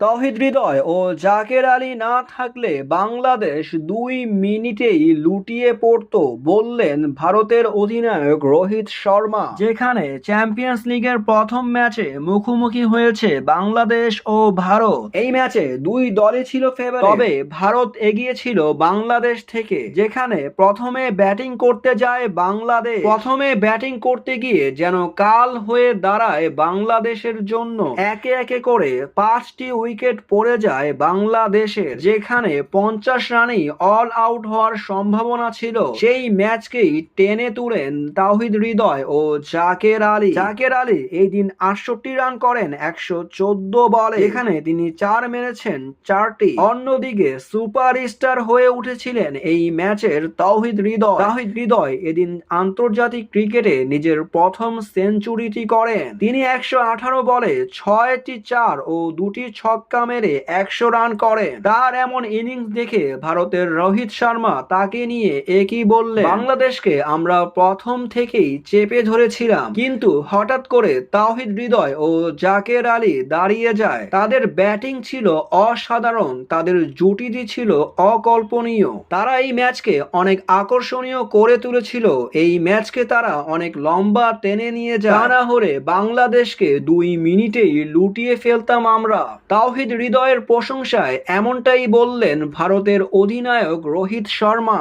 তৌহিদ হৃদয় ও জাকের আলী না থাকলে বাংলাদেশ 2 মিনিটেই লুটিয়ে পড়তো বললেন ভারতের অধিনায়ক রোহিত শর্মা। যেখানে চ্যাম্পিয়ন্স লিগের প্রথম ম্যাচে মুখোমুখি হয়েছে বাংলাদেশ ও ভারত। এই ম্যাচে দুই দলই ছিল ফেভারিট, তবে ভারত এগিয়ে ছিল বাংলাদেশ থেকে। যেখানে প্রথমে ব্যাটিং করতে যায় বাংলাদেশ, প্রথমে ব্যাটিং করতে গিয়ে যেন কাল হয়ে দাঁড়ায় বাংলাদেশের জন্য। একে একে করে 5টি উইকেট পড়ে যায় বাংলাদেশের, যেখানে 50 রানেই অল আউট হওয়ার সম্ভাবনা ছিল। সেই ম্যাচকেই টেনে তুলেন তাওহিদ হৃদয় ও জাকের আলী। জাকের আলী এই দিন 68 রান করেন 114 বলে, এখানে তিনি 4 মেরেছেন 4টি। অন্যদিকে সুপারস্টার হয়ে উঠেছিলেন এই ম্যাচের তাওহিদ হৃদয়। তাওহিদ হৃদয় এদিন আন্তর্জাতিক ক্রিকেটে নিজের প্রথম সেঞ্চুরিটি করেন। তিনি 118 বলে 6টি 4 ও 2টি ছক্কা মেরে 100 রান করেন। তার এমন ইনিংস দেখে ভারতের রোহিত শর্মা তাকে নিয়ে একই বললেন, বাংলাদেশকে আমরা প্রথম থেকেই চেপে ধরেছিলাম, কিন্তু হঠাৎ করে তাওহিদ হৃদয় ও জাকের আলী দাঁড়িয়ে যায়। তাদের ব্যাটিং ছিল অসাধারণ, তাদের জুটিটি ছিল অকল্পনীয়। তারা এই ম্যাচকে অনেক আকর্ষণীয় করে তুলেছিল। এই ম্যাচকে তারা অনেক লম্বা টেনে নিয়ে যায়, তা না হলে বাংলাদেশকে 2 মিনিটেই লুটিয়ে ফেলতাম আমরা। তাওহিদ হৃদয়ের প্রশংসায় এমনটাই বললেন ভারতের অধিনায়ক রোহিত শর্মা।